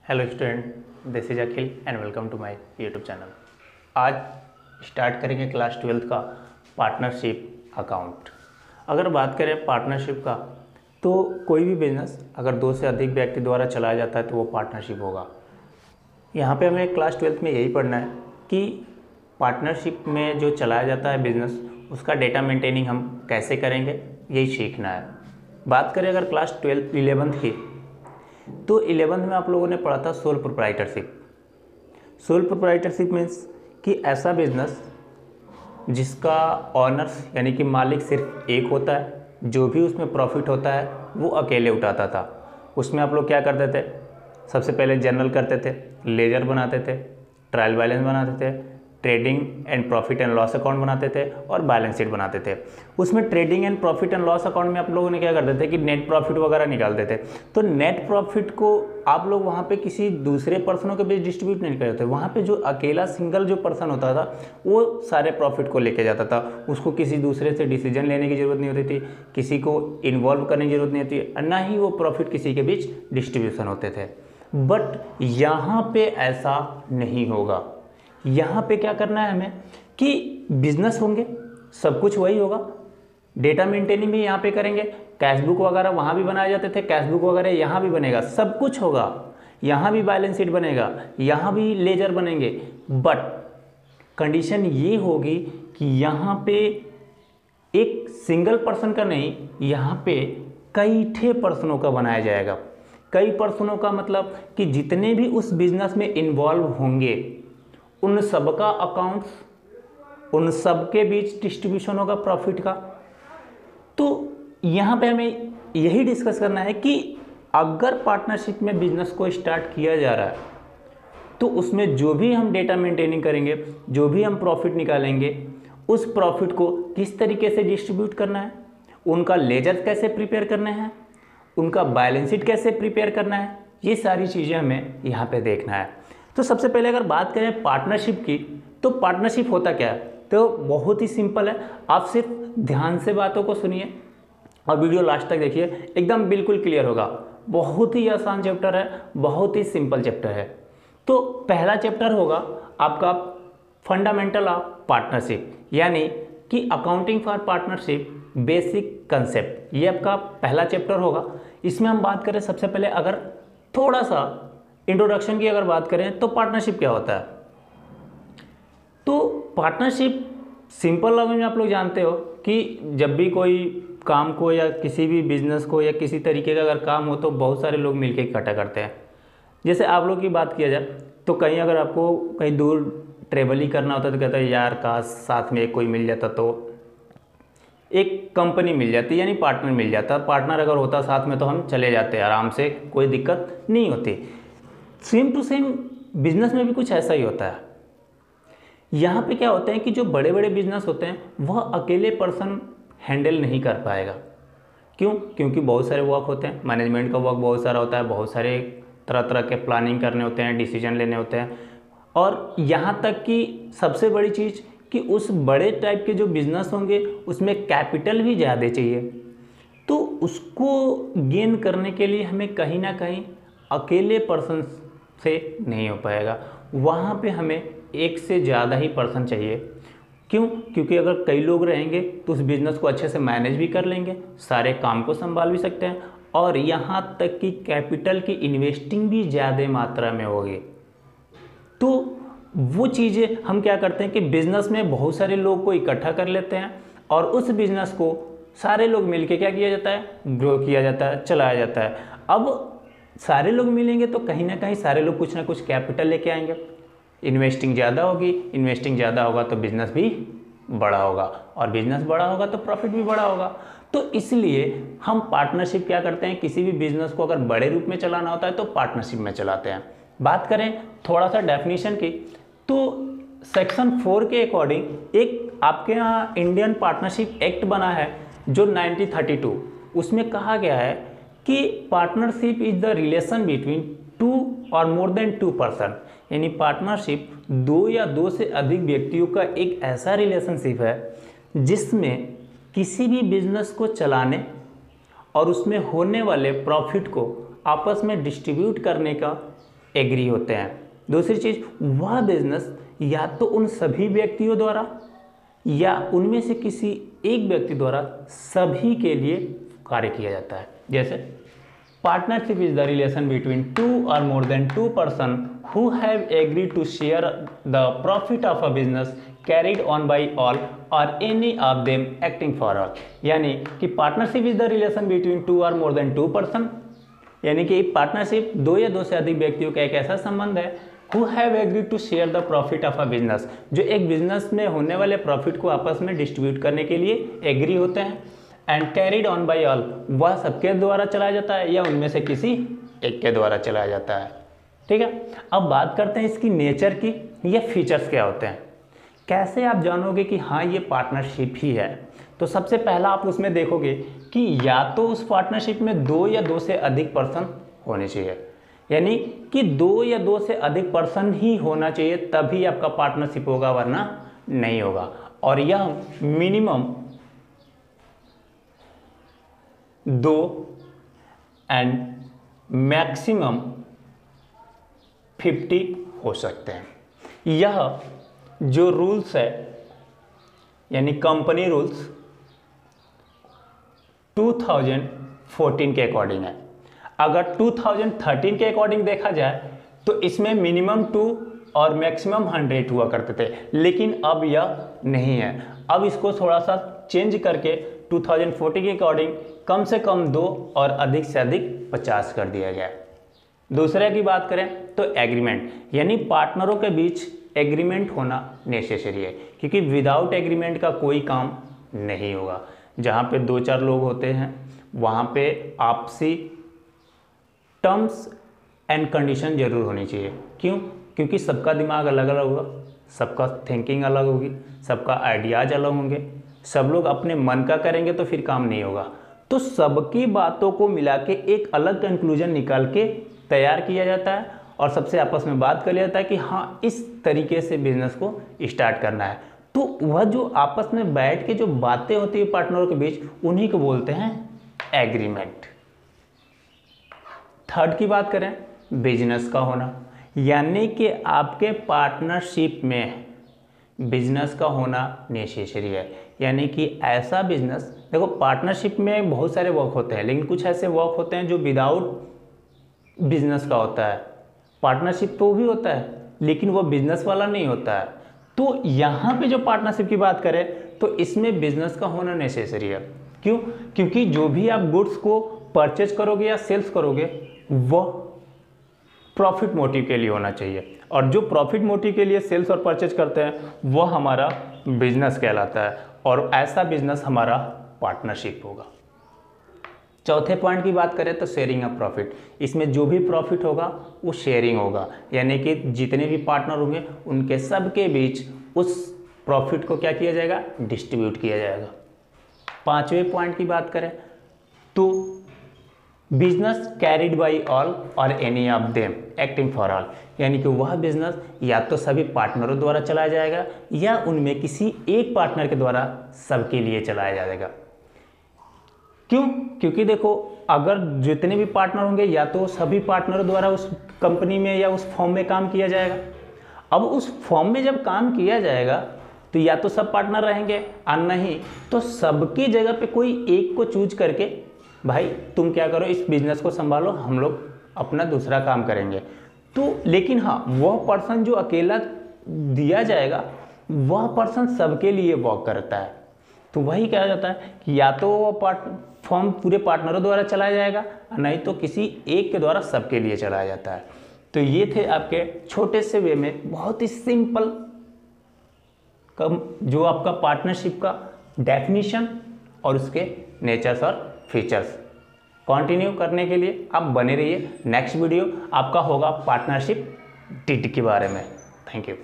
Hello student, this is Akhil and welcome to my YouTube channel. आज start करेंगे class 12th का partnership account. अगर बात करें पार्टनरशिप का, तो कोई भी बिजनेस अगर 2 से अधिक व्यक्ति द्वारा चलाया जाता है तो वो पार्टनरशिप होगा। यहाँ पे हमें क्लास 12th में यही पढ़ना है कि पार्टनरशिप में जो चलाया जाता है बिजनेस, उसका डेटा मेंटेनिंग हम कैसे करेंगे, यही सीखना है। बात करें अगर क्लास 11th की, तो 11th में आप लोगों ने पढ़ा था sole proprietorship. Sole proprietorship means कि ऐसा बिजनेस जिसका ऑनर्स यानी कि मालिक सिर्फ एक होता है, जो भी उसमें प्रॉफिट होता है वो अकेले उठाता था। उसमें आप लोग क्या करते थे? सबसे पहले जर्नल करते थे, लेजर बनाते थे, ट्रायल बैलेंस बनाते थे, trading and profit and loss account बनाते थे और बैलेंस शीट बनाते थे। उसमें trading and profit and loss account में आप लोगों ने क्या करते थे कि नेट प्रॉफिट वगैरह निकालते थे। तो नेट प्रॉफिट को आप लोग वहाँ पे किसी दूसरे पर्सनों के बीच डिस्ट्रीब्यूट नहीं करते थे। वहाँ पे जो अकेला सिंगल जो पर्सन होता था वो सारे प्रॉफिट को लेके जाता था। उसको किसी दूसरे से डिसीजन लेने की ज़रूरत नहीं होती थी, किसी को इन्वॉल्व करने की ज़रूरत नहीं होती, ना ही वो प्रॉफिट किसी के बीच डिस्ट्रीब्यूशन होते थे। बट यहाँ पे ऐसा नहीं होगा। यहाँ पे क्या करना है हमें कि बिजनेस होंगे, सब कुछ वही होगा, डेटा मेंटेनिंग भी यहाँ पे करेंगे, कैश बुक वगैरह वहाँ भी बनाए जाते थे, कैश बुक वगैरह यहाँ भी बनेगा, सब कुछ होगा। यहाँ भी बैलेंस शीट बनेगा, यहाँ भी लेजर बनेंगे। बट कंडीशन ये होगी कि यहाँ पे एक सिंगल पर्सन का नहीं, यहाँ पे कई ठे पर्सनों का बनाया जाएगा। कई पर्सनों का मतलब कि जितने भी उस बिजनेस में इन्वॉल्व होंगे उन सबका अकाउंट्स, उन सबके बीच डिस्ट्रीब्यूशन होगा प्रॉफिट का। तो यहाँ पे हमें यही डिस्कस करना है कि अगर पार्टनरशिप में बिजनेस को स्टार्ट किया जा रहा है तो उसमें जो भी हम डेटा मेंटेनिंग करेंगे, जो भी हम प्रॉफिट निकालेंगे, उस प्रॉफिट को किस तरीके से डिस्ट्रीब्यूट करना है, उनका लेजर कैसे प्रिपेयर करना है, उनका बैलेंस शीट कैसे प्रिपेयर करना है, ये सारी चीज़ें हमें यहाँ पे देखना है। तो सबसे पहले अगर बात करें पार्टनरशिप की, तो पार्टनरशिप होता क्या है? तो बहुत ही सिंपल है। आप सिर्फ ध्यान से बातों को सुनिए और वीडियो लास्ट तक देखिए, एकदम बिल्कुल क्लियर होगा। बहुत ही आसान चैप्टर है, बहुत ही सिंपल चैप्टर है। तो पहला चैप्टर होगा आपका फंडामेंटल ऑफ पार्टनरशिप, यानी कि accounting for partnership basic concept. ये आपका पहला चैप्टर होगा। इसमें हम बात करें सबसे पहले, अगर थोड़ा सा इंट्रोडक्शन की अगर बात करें तो पार्टनरशिप क्या होता है। तो पार्टनरशिप सिंपल लैंग्वेज में आप लोग जानते हो कि जब भी कोई काम को या किसी भी बिजनेस को या किसी तरीके का अगर काम हो तो बहुत सारे लोग मिलकर इकट्ठा करते हैं। जैसे आप लोग की बात किया जाए तो कहीं अगर आपको कहीं दूर ट्रेवल ही करना होता तो कहता है यार काश साथ में कोई मिल जाता, तो एक कंपनी मिल जाती, यानी पार्टनर मिल जाता। पार्टनर अगर होता साथ में तो हम चले जाते आराम से, कोई दिक्कत नहीं होती। सेम टू सेम बिजनेस में भी कुछ ऐसा ही होता है। यहाँ पे क्या होता है कि जो बड़े बड़े बिजनेस होते हैं वह अकेले पर्सन हैंडल नहीं कर पाएगा। क्यों? क्योंकि बहुत सारे वर्क होते हैं, मैनेजमेंट का वर्क बहुत सारा होता है, बहुत सारे तरह तरह के प्लानिंग करने होते हैं, डिसीजन लेने होते हैं। और यहाँ तक कि सबसे बड़ी चीज़ कि उस बड़े टाइप के जो बिजनेस होंगे उसमें कैपिटल भी ज़्यादा चाहिए। तो उसको गेन करने के लिए हमें कहीं ना कहीं अकेले पर्सन से नहीं हो पाएगा। वहाँ पे हमें एक से ज़्यादा ही पर्सन चाहिए। क्यों? क्योंकि अगर कई लोग रहेंगे तो उस बिज़नेस को अच्छे से मैनेज भी कर लेंगे, सारे काम को संभाल भी सकते हैं, और यहाँ तक कि कैपिटल की इन्वेस्टिंग भी ज़्यादा मात्रा में होगी। तो वो चीज़ें हम क्या करते हैं कि बिज़नेस में बहुत सारे लोग को इकट्ठा कर लेते हैं और उस बिज़नेस को सारे लोग मिलके क्या किया जाता है, ग्रो किया जाता है, चलाया जाता है। अब सारे लोग मिलेंगे तो कहीं ना कहीं सारे लोग कुछ ना कुछ कैपिटल लेके आएंगे, इन्वेस्टिंग ज़्यादा होगी, इन्वेस्टिंग ज़्यादा होगा तो बिज़नेस भी बड़ा होगा, और बिज़नेस बड़ा होगा तो प्रॉफिट भी बड़ा होगा। तो इसलिए हम पार्टनरशिप क्या करते हैं, किसी भी बिज़नेस को अगर बड़े रूप में चलाना होता है तो पार्टनरशिप में चलाते हैं। बात करें थोड़ा सा डेफिनेशन की, तो सेक्शन 4 के अकॉर्डिंग एक आपके यहाँ इंडियन पार्टनरशिप एक्ट बना है जो 1932, उसमें कहा गया है कि partnership is the relation between 2 और मोर देन 2 पर्सन, यानी पार्टनरशिप 2 या 2 से अधिक व्यक्तियों का एक ऐसा रिलेशनशिप है जिसमें किसी भी बिजनेस को चलाने और उसमें होने वाले प्रॉफिट को आपस में डिस्ट्रीब्यूट करने का एग्री होते हैं। दूसरी चीज़, वह बिजनेस या तो उन सभी व्यक्तियों द्वारा या उनमें से किसी एक व्यक्ति द्वारा सभी के लिए कार्य किया जाता है। जैसे partnership is the relation between two or more than two person who have agreed to share the profit of a business carried on by all or any of them acting for all. यानी कि partnership is the relation between two or more than two person, यानी कि partnership दो या दो से अधिक व्यक्तियों का एक ऐसा संबंध है who have agreed to share the profit of a business, जो एक बिजनेस में होने वाले प्रॉफिट को आपस में डिस्ट्रीब्यूट करने के लिए एग्री होते हैं। And carried on by all, वह सबके द्वारा चलाया जाता है या उनमें से किसी एक के द्वारा चलाया जाता है। ठीक है, अब बात करते हैं इसकी नेचर की, ये फीचर्स क्या होते हैं। कैसे आप जानोगे कि हाँ ये पार्टनरशिप ही है? तो सबसे पहला आप उसमें देखोगे कि या तो उस पार्टनरशिप में दो या दो से अधिक पर्सन होने चाहिए, यानी कि दो या दो से अधिक पर्सन ही होना चाहिए, तभी आपका पार्टनरशिप होगा, वरना नहीं होगा। और यह मिनिमम 2 एंड मैक्सिमम 50 हो सकते हैं। यह जो रूल्स है यानी कंपनी रूल्स 2014 के अकॉर्डिंग है। अगर 2013 के अकॉर्डिंग देखा जाए तो इसमें मिनिमम 2 और मैक्सिमम 100 हुआ करते थे, लेकिन अब यह नहीं है। अब इसको थोड़ा सा चेंज करके 2014 के अकॉर्डिंग कम से कम 2 और अधिक से अधिक 50 कर दिया गया। दूसरे की बात करें तो एग्रीमेंट, यानी पार्टनरों के बीच एग्रीमेंट होना नेसेसरी है, क्योंकि विदाउट एग्रीमेंट का कोई काम नहीं होगा। जहाँ पे 2-4 लोग होते हैं वहाँ पे आपसी टर्म्स एंड कंडीशन जरूर होनी चाहिए। क्यों? क्योंकि सबका दिमाग अलग अलग होगा, सबका थिंकिंग अलग होगी, सबका आइडियाज अलग होंगे, सब लोग अपने मन का करेंगे तो फिर काम नहीं होगा। तो सबकी बातों को मिला के एक अलग कंक्लूजन निकाल के तैयार किया जाता है और सबसे आपस में बात कर लिया जाता है कि हाँ इस तरीके से बिजनेस को स्टार्ट करना है। तो वह जो आपस में बैठ के जो बातें होती है पार्टनरों के बीच, उन्हीं को बोलते हैं एग्रीमेंट। थर्ड की बात करें, बिजनेस का होना, यानी कि आपके पार्टनरशिप में बिजनेस का होना नेसेसरी है। यानी कि ऐसा बिजनेस, देखो पार्टनरशिप में बहुत सारे वर्क होते हैं, लेकिन कुछ ऐसे वर्क होते हैं जो विदाउट बिजनेस का होता है। पार्टनरशिप तो भी होता है लेकिन वो बिजनेस वाला नहीं होता है। तो यहाँ पे जो पार्टनरशिप की बात करें तो इसमें बिजनेस का होना नेसेसरी है। क्यों? क्योंकि जो भी आप गुड्स को परचेज करोगे या सेल्स करोगे वह प्रॉफिट मोटिव के लिए होना चाहिए, और जो प्रॉफिट मोटिव के लिए सेल्स और परचेज करते हैं वह हमारा बिजनेस कहलाता है, और ऐसा बिजनेस हमारा पार्टनरशिप होगा। चौथे पॉइंट की बात करें तो शेयरिंग ऑफ प्रॉफिट, इसमें जो भी प्रॉफिट होगा वो शेयरिंग होगा, यानी कि जितने भी पार्टनर होंगे उनके सब के बीच उस प्रॉफिट को क्या किया जाएगा, डिस्ट्रीब्यूट किया जाएगा। पांचवें पॉइंट की बात करें तो business carried by all or any of them acting for all, यानी कि वह बिजनेस या तो सभी पार्टनरों द्वारा चलाया जाएगा या उनमें किसी एक पार्टनर के द्वारा सबके लिए चलाया जाएगा। क्यों? क्योंकि देखो अगर जितने भी पार्टनर होंगे या तो सभी पार्टनरों द्वारा उस कंपनी में या उस फॉर्म में काम किया जाएगा। अब उस फॉर्म में जब काम किया जाएगा तो या तो सब पार्टनर रहेंगे और नहीं तो सबकी जगह पे कोई एक को चूज करके भाई तुम क्या करो, इस बिजनेस को संभालो, हम लोग अपना दूसरा काम करेंगे। तो लेकिन हाँ, वह पर्सन जो अकेला दिया जाएगा वह पर्सन सबके लिए वर्क करता है। तो वही कहा जाता है कि या तो वो फॉर्म पूरे पार्टनरों द्वारा चलाया जाएगा, नहीं तो किसी एक के द्वारा सबके लिए चलाया जाता है। तो ये थे आपके छोटे से वे में बहुत ही सिंपल जो आपका पार्टनरशिप का डेफिनेशन और उसके नेचर्स और फीचर्स। कंटिन्यू करने के लिए आप बने रहिए, नेक्स्ट वीडियो आपका होगा पार्टनरशिप डीड के बारे में। Thank you.